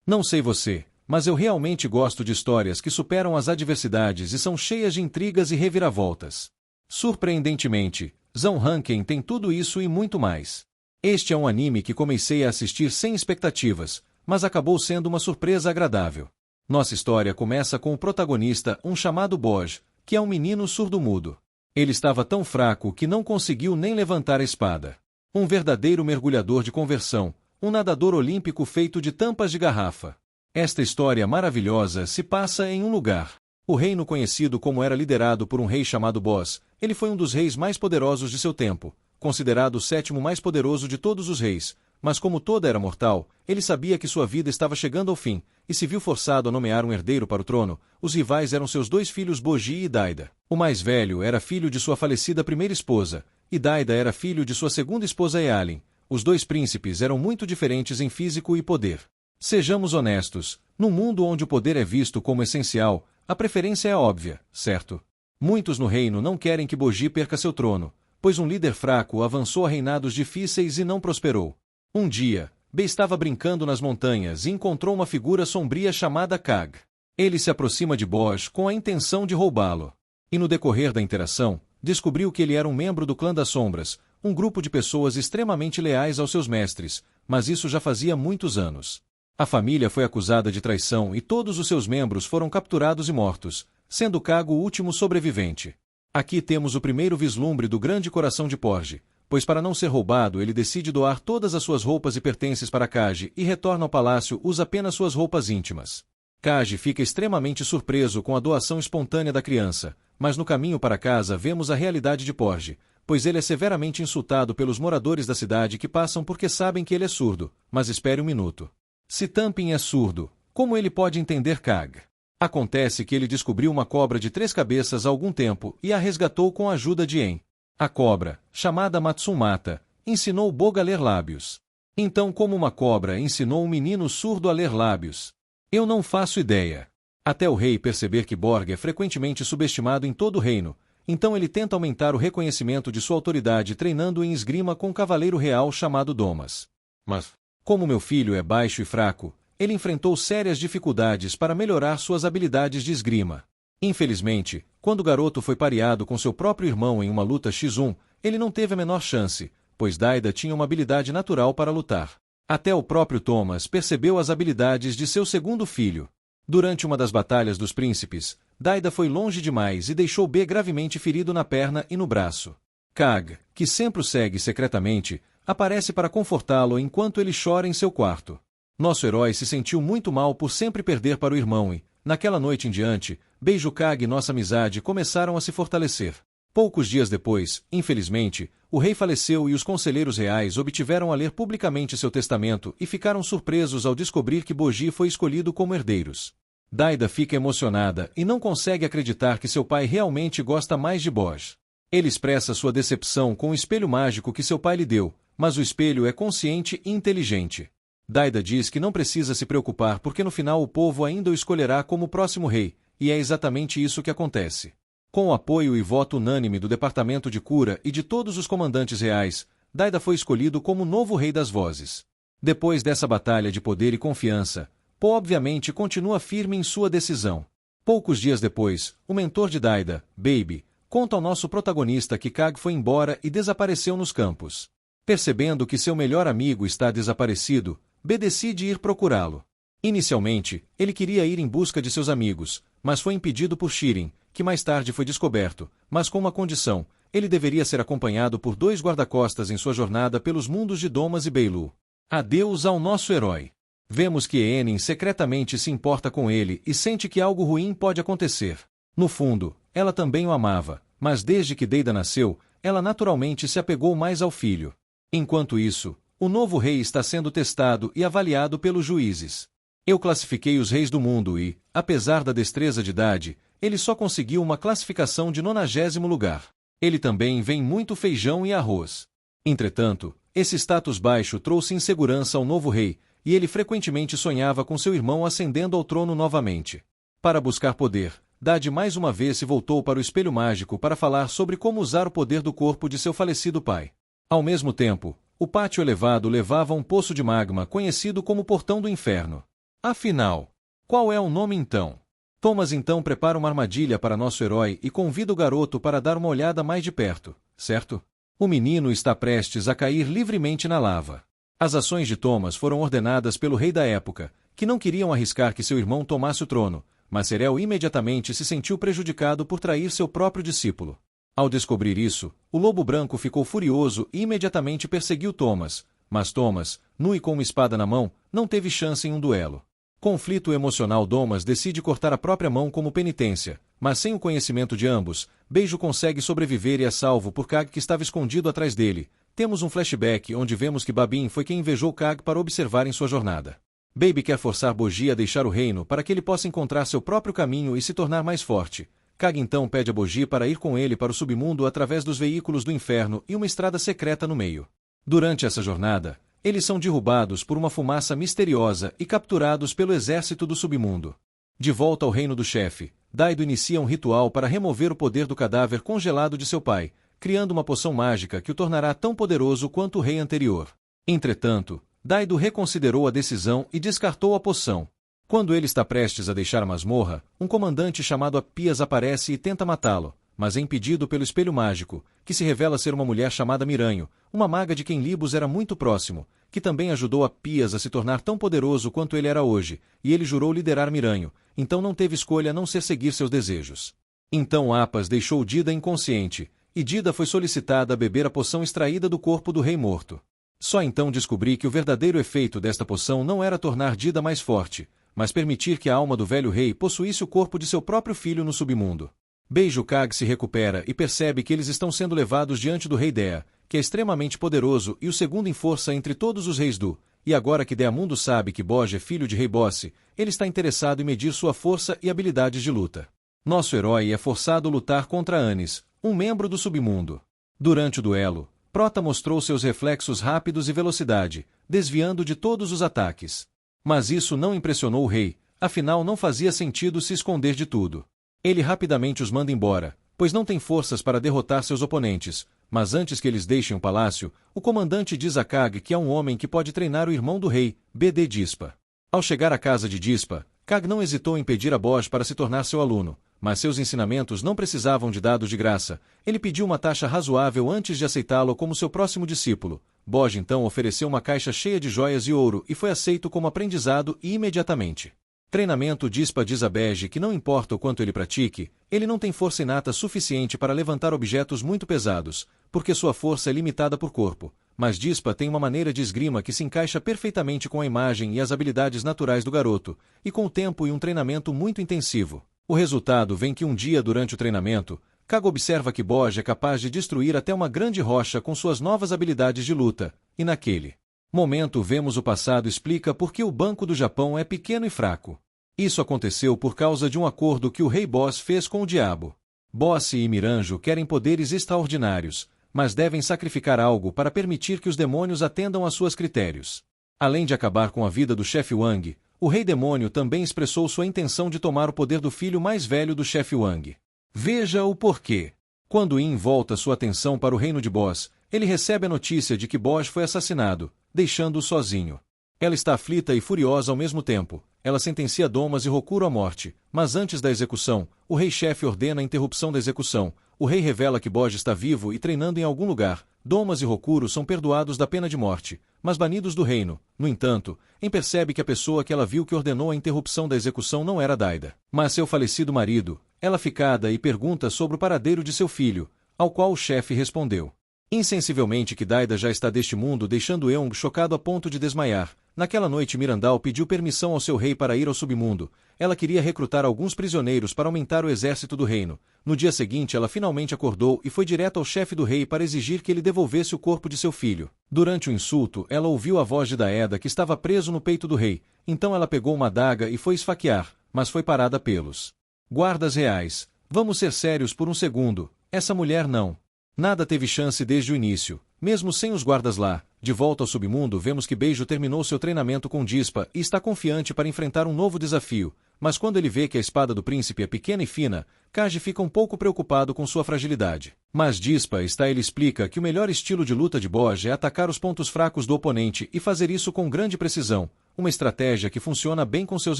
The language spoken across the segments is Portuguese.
Não sei você, mas eu realmente gosto de histórias que superam as adversidades e são cheias de intrigas e reviravoltas. Surpreendentemente, Zhang Hanken tem tudo isso e muito mais. Este é um anime que comecei a assistir sem expectativas, mas acabou sendo uma surpresa agradável. Nossa história começa com o protagonista, um chamado Boj, que é um menino surdo-mudo. Ele estava tão fraco que não conseguiu nem levantar a espada. Um verdadeiro mergulhador de conversão, um nadador olímpico feito de tampas de garrafa. Esta história maravilhosa se passa em um lugar. O reino conhecido como era liderado por um rei chamado Bos. Ele foi um dos reis mais poderosos de seu tempo, considerado o sétimo mais poderoso de todos os reis, mas como toda era mortal, ele sabia que sua vida estava chegando ao fim, e se viu forçado a nomear um herdeiro para o trono. Os rivais eram seus dois filhos Boji e Daida. O mais velho era filho de sua falecida primeira esposa, e Daida era filho de sua segunda esposa Ealin. Os dois príncipes eram muito diferentes em físico e poder. Sejamos honestos, num mundo onde o poder é visto como essencial, a preferência é óbvia, certo? Muitos no reino não querem que Boji perca seu trono, pois um líder fraco avançou a reinados difíceis e não prosperou. Um dia, B estava brincando nas montanhas e encontrou uma figura sombria chamada Kag. Ele se aproxima de Boj com a intenção de roubá-lo. E no decorrer da interação, descobriu que ele era um membro do Clã das Sombras, um grupo de pessoas extremamente leais aos seus mestres, mas isso já fazia muitos anos. A família foi acusada de traição e todos os seus membros foram capturados e mortos, sendo Kag o último sobrevivente. Aqui temos o primeiro vislumbre do grande coração de Porge, pois para não ser roubado ele decide doar todas as suas roupas e pertences para Kaji e retorna ao palácio usa apenas suas roupas íntimas. Kaji fica extremamente surpreso com a doação espontânea da criança, mas no caminho para casa vemos a realidade de Porge, pois ele é severamente insultado pelos moradores da cidade que passam porque sabem que ele é surdo, mas espere um minuto. Se Tampin é surdo, como ele pode entender Kag? Acontece que ele descobriu uma cobra de 3 cabeças há algum tempo e a resgatou com a ajuda de En. A cobra, chamada Matsumata, ensinou Boga a ler lábios. Então como uma cobra ensinou um menino surdo a ler lábios? Eu não faço ideia. Até o rei perceber que Borg é frequentemente subestimado em todo o reino, então ele tenta aumentar o reconhecimento de sua autoridade treinando em esgrima com um cavaleiro real chamado Domas. Mas, como meu filho é baixo e fraco, ele enfrentou sérias dificuldades para melhorar suas habilidades de esgrima. Infelizmente, quando o garoto foi pareado com seu próprio irmão em uma luta X1, ele não teve a menor chance, pois Daida tinha uma habilidade natural para lutar. Até o próprio Thomas percebeu as habilidades de seu segundo filho. Durante uma das batalhas dos príncipes, Daida foi longe demais e deixou B gravemente ferido na perna e no braço. Kag, que sempre o segue secretamente, aparece para confortá-lo enquanto ele chora em seu quarto. Nosso herói se sentiu muito mal por sempre perder para o irmão e, naquela noite em diante, Beijo Kag e nossa amizade começaram a se fortalecer. Poucos dias depois, infelizmente, o rei faleceu e os conselheiros reais obtiveram a ler publicamente seu testamento e ficaram surpresos ao descobrir que Boji foi escolhido como herdeiros. Daida fica emocionada e não consegue acreditar que seu pai realmente gosta mais de Boj. Ele expressa sua decepção com o espelho mágico que seu pai lhe deu, mas o espelho é consciente e inteligente. Daida diz que não precisa se preocupar porque no final o povo ainda o escolherá como próximo rei, e é exatamente isso que acontece. Com o apoio e voto unânime do Departamento de Cura e de todos os comandantes reais, Daida foi escolhido como novo Rei das Vozes. Depois dessa batalha de poder e confiança, Po obviamente continua firme em sua decisão. Poucos dias depois, o mentor de Daida, Baby, conta ao nosso protagonista que Kag foi embora e desapareceu nos campos. Percebendo que seu melhor amigo está desaparecido, B decide ir procurá-lo. Inicialmente, ele queria ir em busca de seus amigos, mas foi impedido por Shirin, que mais tarde foi descoberto, mas com uma condição: ele deveria ser acompanhado por 2 guarda-costas em sua jornada pelos mundos de Domas e Beilu. Adeus ao nosso herói. Vemos que Enin secretamente se importa com ele e sente que algo ruim pode acontecer. No fundo, ela também o amava, mas desde que Deida nasceu, ela naturalmente se apegou mais ao filho. Enquanto isso, o novo rei está sendo testado e avaliado pelos juízes. Eu classifiquei os reis do mundo e, apesar da destreza de idade, ele só conseguiu uma classificação de 90º lugar. Ele também vem muito feijão e arroz. Entretanto, esse status baixo trouxe insegurança ao novo rei, e ele frequentemente sonhava com seu irmão ascendendo ao trono novamente. Para buscar poder, Dade mais uma vez se voltou para o espelho mágico para falar sobre como usar o poder do corpo de seu falecido pai. Ao mesmo tempo, o pátio elevado levava a um poço de magma conhecido como Portão do Inferno. Afinal, qual é o nome então? Thomas então prepara uma armadilha para nosso herói e convida o garoto para dar uma olhada mais de perto, certo? O menino está prestes a cair livremente na lava. As ações de Thomas foram ordenadas pelo rei da época, que não queriam arriscar que seu irmão tomasse o trono, mas Serel imediatamente se sentiu prejudicado por trair seu próprio discípulo. Ao descobrir isso, o lobo branco ficou furioso e imediatamente perseguiu Thomas, mas Thomas, nu e com uma espada na mão, não teve chance em um duelo. Conflito emocional. Thomas decide cortar a própria mão como penitência, mas sem o conhecimento de ambos, Beijo consegue sobreviver e é salvo por Kag, que estava escondido atrás dele. Temos um flashback onde vemos que Babin foi quem invejou Kag para observar em sua jornada. Baby quer forçar Boji a deixar o reino para que ele possa encontrar seu próprio caminho e se tornar mais forte. Kag então pede a Boji para ir com ele para o submundo através dos veículos do inferno e uma estrada secreta no meio. Durante essa jornada, eles são derrubados por uma fumaça misteriosa e capturados pelo exército do submundo. De volta ao reino do chefe, Daido inicia um ritual para remover o poder do cadáver congelado de seu pai, criando uma poção mágica que o tornará tão poderoso quanto o rei anterior. Entretanto, Daido reconsiderou a decisão e descartou a poção. Quando ele está prestes a deixar a masmorra, um comandante chamado Apias aparece e tenta matá-lo, mas é impedido pelo espelho mágico, que se revela ser uma mulher chamada Miranho, uma maga de quem Libus era muito próximo, que também ajudou Apias a se tornar tão poderoso quanto ele era hoje, e ele jurou liderar Miranho, então não teve escolha a não ser seguir seus desejos. Então Apas deixou Dida inconsciente, e Dida foi solicitada a beber a poção extraída do corpo do rei morto. Só então descobri que o verdadeiro efeito desta poção não era tornar Dida mais forte, mas permitir que a alma do velho rei possuísse o corpo de seu próprio filho no submundo. Beijo Kag se recupera e percebe que eles estão sendo levados diante do rei Dea, que é extremamente poderoso e o segundo em força entre todos os reis do, e agora que Deamundo sabe que Boji é filho de rei Bossi, ele está interessado em medir sua força e habilidades de luta. Nosso herói é forçado a lutar contra Anis, um membro do submundo. Durante o duelo, Prota mostrou seus reflexos rápidos e velocidade, desviando de todos os ataques. Mas isso não impressionou o rei, afinal não fazia sentido se esconder de tudo. Ele rapidamente os manda embora, pois não tem forças para derrotar seus oponentes, mas antes que eles deixem o palácio, o comandante diz a Kag que há um homem que pode treinar o irmão do rei, BD Dispa. Ao chegar à casa de Dispa, Kag não hesitou em pedir a Bosch para se tornar seu aluno, mas seus ensinamentos não precisavam de dados de graça. Ele pediu uma taxa razoável antes de aceitá-lo como seu próximo discípulo. Bosch então ofereceu uma caixa cheia de joias e ouro e foi aceito como aprendizado imediatamente. Treinamento. Dispa diz a Bege que não importa o quanto ele pratique, ele não tem força inata suficiente para levantar objetos muito pesados, porque sua força é limitada por corpo. Mas Dispa tem uma maneira de esgrima que se encaixa perfeitamente com a imagem e as habilidades naturais do garoto, e com o tempo e um treinamento muito intensivo. O resultado vem que um dia durante o treinamento, Kag observa que Bosch é capaz de destruir até uma grande rocha com suas novas habilidades de luta, e naquele momento vemos o passado explica por que o Banco do Japão é pequeno e fraco. Isso aconteceu por causa de um acordo que o rei Boss fez com o diabo. Boss e Miranjo querem poderes extraordinários, mas devem sacrificar algo para permitir que os demônios atendam a seus critérios. Além de acabar com a vida do chefe Wang, o rei demônio também expressou sua intenção de tomar o poder do filho mais velho do chefe Wang. Veja o porquê. Quando Yin volta sua atenção para o reino de Boss, ele recebe a notícia de que Bosch foi assassinado, deixando-o sozinho. Ela está aflita e furiosa ao mesmo tempo. Ela sentencia Domas e Rokuro à morte, mas antes da execução, o rei-chefe ordena a interrupção da execução. O rei revela que Bosch está vivo e treinando em algum lugar. Domas e Rokuro são perdoados da pena de morte, mas banidos do reino. No entanto, Em percebe que a pessoa que ela viu que ordenou a interrupção da execução não era Daida, mas seu falecido marido. Ela ficada e pergunta sobre o paradeiro de seu filho, ao qual o chefe respondeu insensivelmente que Daida já está deste mundo, deixando Eong chocado a ponto de desmaiar. Naquela noite Mirandal pediu permissão ao seu rei para ir ao submundo. Ela queria recrutar alguns prisioneiros para aumentar o exército do reino. No dia seguinte ela finalmente acordou e foi direto ao chefe do rei para exigir que ele devolvesse o corpo de seu filho. Durante o insulto, ela ouviu a voz de Daeda que estava preso no peito do rei. Então ela pegou uma adaga e foi esfaquear, mas foi parada pelos guardas reais. Vamos ser sérios por um segundo. Essa mulher não. Nada teve chance desde o início, mesmo sem os guardas lá. De volta ao submundo vemos que Beijo terminou seu treinamento com Dispa e está confiante para enfrentar um novo desafio. mas quando ele vê que a espada do príncipe é pequena e fina, Kage fica um pouco preocupado com sua fragilidade. Mas Dispa ele explica que o melhor estilo de luta de Boj é atacar os pontos fracos do oponente e fazer isso com grande precisão, uma estratégia que funciona bem com seus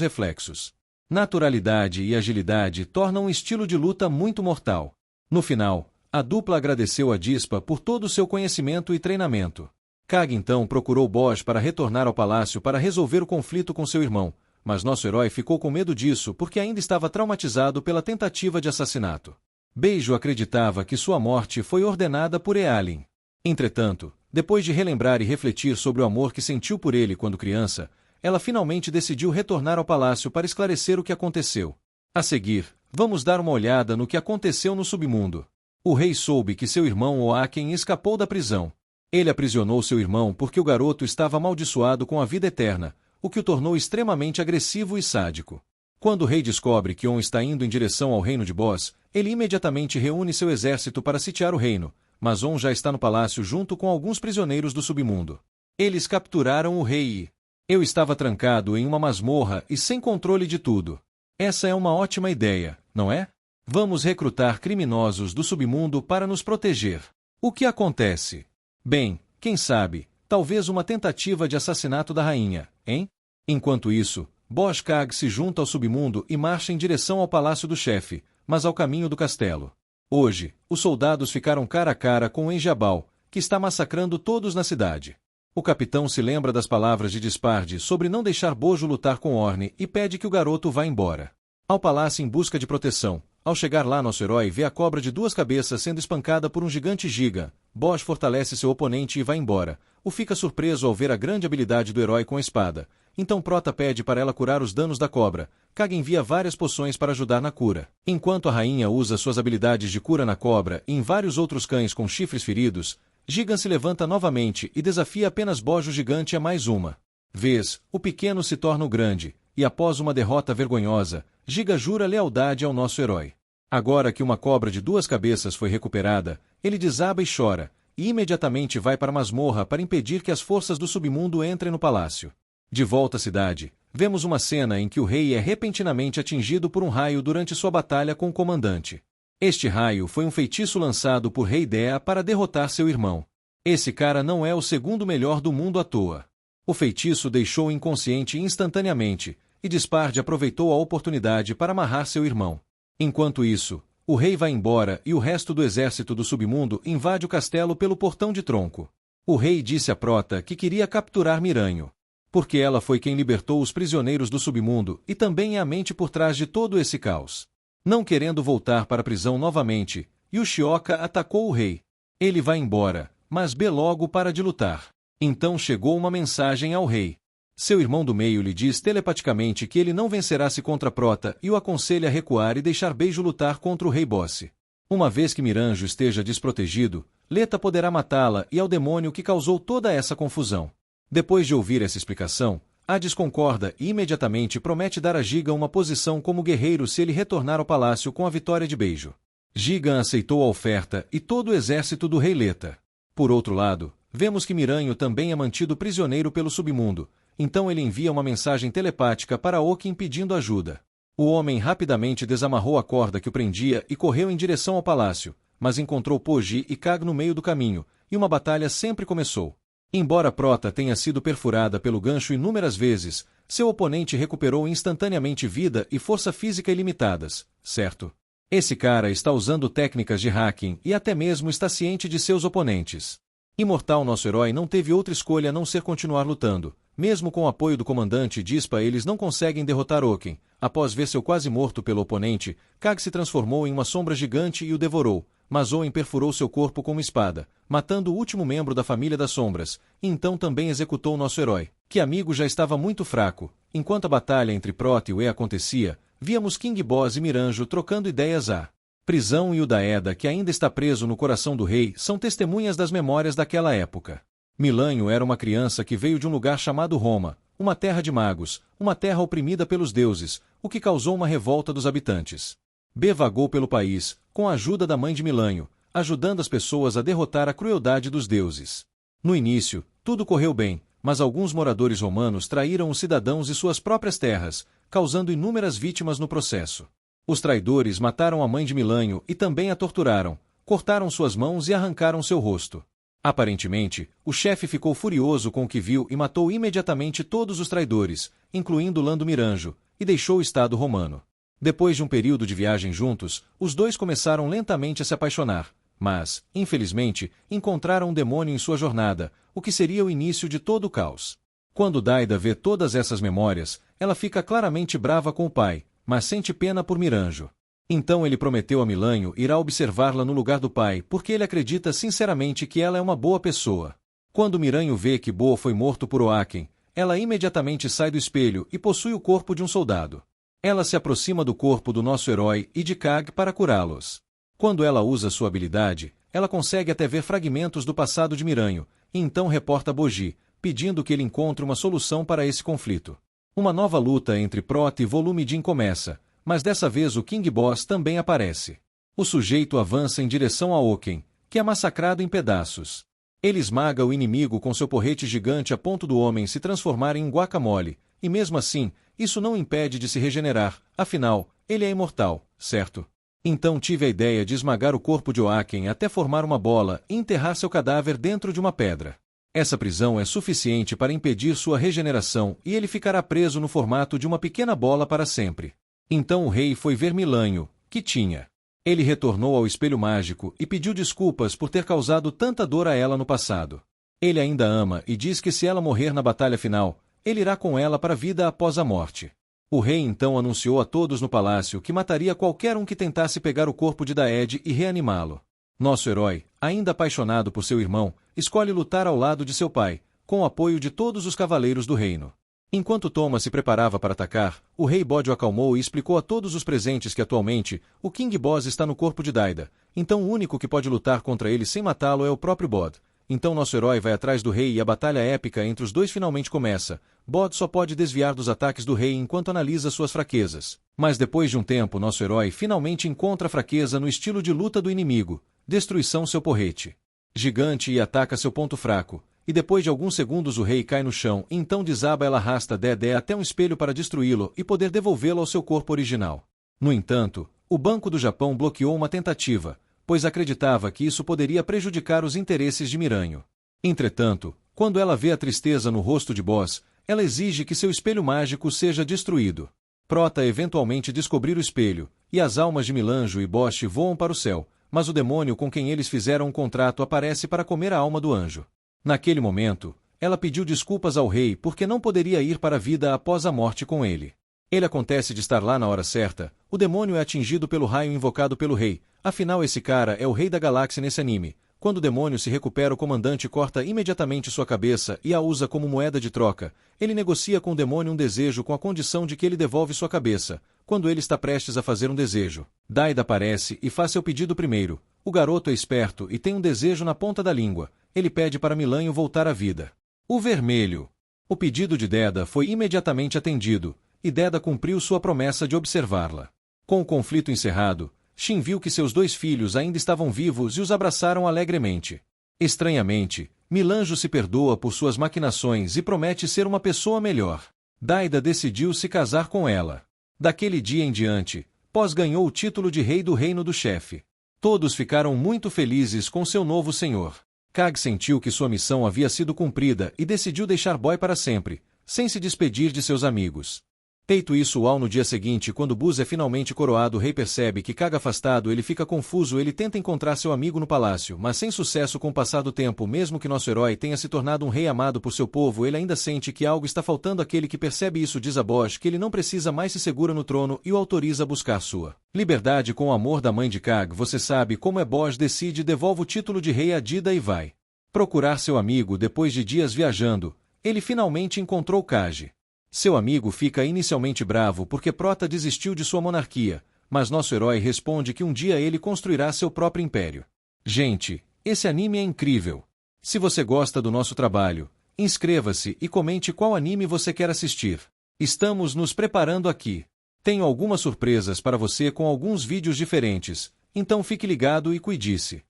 reflexos. Naturalidade e agilidade tornam um estilo de luta muito mortal. No final, a dupla agradeceu a Dispa por todo o seu conhecimento e treinamento. Kage então procurou Boj para retornar ao palácio para resolver o conflito com seu irmão, mas nosso herói ficou com medo disso porque ainda estava traumatizado pela tentativa de assassinato. Beijo acreditava que sua morte foi ordenada por Ealin. Entretanto, depois de relembrar e refletir sobre o amor que sentiu por ele quando criança, ela finalmente decidiu retornar ao palácio para esclarecer o que aconteceu. A seguir, vamos dar uma olhada no que aconteceu no submundo. O rei soube que seu irmão Oaken escapou da prisão. Ele aprisionou seu irmão porque o garoto estava amaldiçoado com a vida eterna, o que o tornou extremamente agressivo e sádico. Quando o rei descobre que On está indo em direção ao reino de Bos, ele imediatamente reúne seu exército para sitiar o reino, mas On já está no palácio junto com alguns prisioneiros do submundo. Eles capturaram o rei e... Eu estava trancado em uma masmorra e sem controle de tudo. Essa é uma ótima ideia, não é? Vamos recrutar criminosos do submundo para nos proteger. O que acontece? Bem, quem sabe, talvez uma tentativa de assassinato da rainha, hein? Enquanto isso, Boj-Kag se junta ao submundo e marcha em direção ao palácio do chefe, mas ao caminho do castelo. Hoje, os soldados ficaram cara a cara com Enjabal, que está massacrando todos na cidade. O capitão se lembra das palavras de Disparde sobre não deixar Bojo lutar com Orne e pede que o garoto vá embora. Ao palácio em busca de proteção. Ao chegar lá, nosso herói vê a cobra de 2 cabeças sendo espancada por um gigante giga. Boj fortalece seu oponente e vai embora. O fica surpreso ao ver a grande habilidade do herói com a espada. Então Prota pede para ela curar os danos da cobra. Kage envia várias poções para ajudar na cura. Enquanto a rainha usa suas habilidades de cura na cobra e em vários outros cães com chifres feridos, Gigan se levanta novamente e desafia apenas Boj o gigante a mais uma vez. O pequeno se torna o grande, e após uma derrota vergonhosa, Giga jura lealdade ao nosso herói. Agora que uma cobra de 2 cabeças foi recuperada, ele desaba e chora, e imediatamente vai para a masmorra para impedir que as forças do submundo entrem no palácio. De volta à cidade, vemos uma cena em que o rei é repentinamente atingido por um raio durante sua batalha com o comandante. Este raio foi um feitiço lançado por Rei Dea para derrotar seu irmão. Esse cara não é o segundo melhor do mundo à toa. O feitiço deixou-o inconsciente instantaneamente, e Disparde aproveitou a oportunidade para amarrar seu irmão. Enquanto isso, o rei vai embora e o resto do exército do submundo invade o castelo pelo portão de tronco. O rei disse a Prota que queria capturar Miranho, porque ela foi quem libertou os prisioneiros do submundo e também é a mente por trás de todo esse caos. Não querendo voltar para a prisão novamente, Yoshioka atacou o rei. Ele vai embora, mas B logo para de lutar. Então chegou uma mensagem ao rei. Seu irmão do meio lhe diz telepaticamente que ele não vencerá se contra Prota e o aconselha a recuar e deixar Beijo lutar contra o rei Bosse. Uma vez que Miranjo esteja desprotegido, Leta poderá matá-la e ao demônio que causou toda essa confusão. Depois de ouvir essa explicação, Hades concorda e imediatamente promete dar a Gigan uma posição como guerreiro se ele retornar ao palácio com a vitória de Beijo. Gigan aceitou a oferta e todo o exército do rei Leta. Por outro lado, vemos que Miranho também é mantido prisioneiro pelo submundo, então ele envia uma mensagem telepática para Okin pedindo ajuda. O homem rapidamente desamarrou a corda que o prendia e correu em direção ao palácio, mas encontrou Poji e Kag no meio do caminho, e uma batalha sempre começou. Embora Prota tenha sido perfurada pelo gancho inúmeras vezes, seu oponente recuperou instantaneamente vida e força física ilimitadas, certo? Esse cara está usando técnicas de hacking e até mesmo está ciente de seus oponentes. Imortal nosso herói não teve outra escolha a não ser continuar lutando. Mesmo com o apoio do comandante Dispa eles não conseguem derrotar Oken. Após ver seu quase morto pelo oponente, Kag se transformou em uma sombra gigante e o devorou, mas Owen perfurou seu corpo com uma espada, matando o último membro da família das sombras, e então também executou nosso herói, que amigo já estava muito fraco. Enquanto a batalha entre Prota e Ué acontecia, víamos King Boss e Miranjo trocando ideias. A prisão e o Daeda, que ainda está preso no coração do rei, são testemunhas das memórias daquela época. Milanho era uma criança que veio de um lugar chamado Roma, uma terra de magos, uma terra oprimida pelos deuses, o que causou uma revolta dos habitantes. B vagou pelo país, com a ajuda da mãe de Milanho, ajudando as pessoas a derrotar a crueldade dos deuses. No início, tudo correu bem, mas alguns moradores romanos traíram os cidadãos e suas próprias terras, causando inúmeras vítimas no processo. Os traidores mataram a mãe de Milanho e também a torturaram, cortaram suas mãos e arrancaram seu rosto. Aparentemente, o chefe ficou furioso com o que viu e matou imediatamente todos os traidores, incluindo Lando Miranjo, e deixou o Estado romano. Depois de um período de viagem juntos, os dois começaram lentamente a se apaixonar, mas, infelizmente, encontraram um demônio em sua jornada, o que seria o início de todo o caos. Quando Daida vê todas essas memórias, ela fica claramente brava com o pai, mas sente pena por Miranjo. Então ele prometeu a Milanho irá observá-la no lugar do pai porque ele acredita sinceramente que ela é uma boa pessoa. Quando Miranho vê que Bo foi morto por Oaken, ela imediatamente sai do espelho e possui o corpo de um soldado. Ela se aproxima do corpo do nosso herói e de Kag para curá-los. Quando ela usa sua habilidade, ela consegue até ver fragmentos do passado de Miranho, e então reporta a Boji, pedindo que ele encontre uma solução para esse conflito. Uma nova luta entre Prota e Volumidin começa, mas dessa vez o King Boss também aparece. O sujeito avança em direção a Oaken, que é massacrado em pedaços. Ele esmaga o inimigo com seu porrete gigante a ponto do homem se transformar em um guacamole, e mesmo assim, isso não o impede de se regenerar, afinal, ele é imortal, certo? Então tive a ideia de esmagar o corpo de Oaken até formar uma bola e enterrar seu cadáver dentro de uma pedra. Essa prisão é suficiente para impedir sua regeneração e ele ficará preso no formato de uma pequena bola para sempre. Então o rei foi ver Milanho, que tinha. Ele retornou ao espelho mágico e pediu desculpas por ter causado tanta dor a ela no passado. Ele ainda ama e diz que se ela morrer na batalha final, ele irá com ela para a vida após a morte. O rei então anunciou a todos no palácio que mataria qualquer um que tentasse pegar o corpo de Daed e reanimá-lo. Nosso herói, ainda apaixonado por seu irmão, escolhe lutar ao lado de seu pai, com o apoio de todos os cavaleiros do reino. Enquanto Thomas se preparava para atacar, o rei Bod o acalmou e explicou a todos os presentes que atualmente, o King Boss está no corpo de Daida, então o único que pode lutar contra ele sem matá-lo é o próprio Bod. Então nosso herói vai atrás do rei e a batalha épica entre os dois finalmente começa. Bod só pode desviar dos ataques do rei enquanto analisa suas fraquezas. Mas depois de um tempo nosso herói finalmente encontra a fraqueza no estilo de luta do inimigo, destruição seu porrete gigante e ataca seu ponto fraco. E depois de alguns segundos o rei cai no chão e então desaba ela arrasta Dedé até um espelho para destruí-lo e poder devolvê-lo ao seu corpo original. No entanto, o Banco do Japão bloqueou uma tentativa, pois acreditava que isso poderia prejudicar os interesses de Miranho. Entretanto, quando ela vê a tristeza no rosto de Boss, ela exige que seu espelho mágico seja destruído. Prota eventualmente descobrir o espelho, e as almas de Milanjo e Bosch voam para o céu, mas o demônio com quem eles fizeram um contrato aparece para comer a alma do anjo. Naquele momento, ela pediu desculpas ao rei porque não poderia ir para a vida após a morte com ele. Ele acontece de estar lá na hora certa, o demônio é atingido pelo raio invocado pelo rei, afinal esse cara é o rei da galáxia nesse anime. Quando o demônio se recupera o comandante corta imediatamente sua cabeça e a usa como moeda de troca. Ele negocia com o demônio um desejo com a condição de que ele devolve sua cabeça. Quando ele está prestes a fazer um desejo, Daida aparece e faz seu pedido primeiro. O garoto é esperto e tem um desejo na ponta da língua. Ele pede para Milanho voltar à vida. O vermelho. O pedido de Deda foi imediatamente atendido, e Deda cumpriu sua promessa de observá-la. Com o conflito encerrado, Shin viu que seus dois filhos ainda estavam vivos e os abraçaram alegremente. Estranhamente, Milanjo se perdoa por suas maquinações e promete ser uma pessoa melhor. Daida decidiu se casar com ela. Daquele dia em diante, Pós ganhou o título de rei do reino do chefe. Todos ficaram muito felizes com seu novo senhor. Kag sentiu que sua missão havia sido cumprida e decidiu deixar Boy para sempre, sem se despedir de seus amigos. Feito isso no dia seguinte, quando Buzz é finalmente coroado, o rei percebe que Kag afastado, ele fica confuso, ele tenta encontrar seu amigo no palácio, mas sem sucesso com o passar do tempo. Mesmo que nosso herói tenha se tornado um rei amado por seu povo, ele ainda sente que algo está faltando. Aquele que percebe isso diz a Bosch que ele não precisa mais se segura no trono e o autoriza a buscar sua liberdade com o amor da mãe de Kag. Você sabe como é. Bosch decide, devolve o título de rei a Dida e vai procurar seu amigo. Depois de dias viajando, ele finalmente encontrou Kage. Seu amigo fica inicialmente bravo porque Prota desistiu de sua monarquia, mas nosso herói responde que um dia ele construirá seu próprio império. Gente, esse anime é incrível. Se você gosta do nosso trabalho, inscreva-se e comente qual anime você quer assistir. Estamos nos preparando aqui. Tenho algumas surpresas para você com alguns vídeos diferentes, então fique ligado e cuide-se.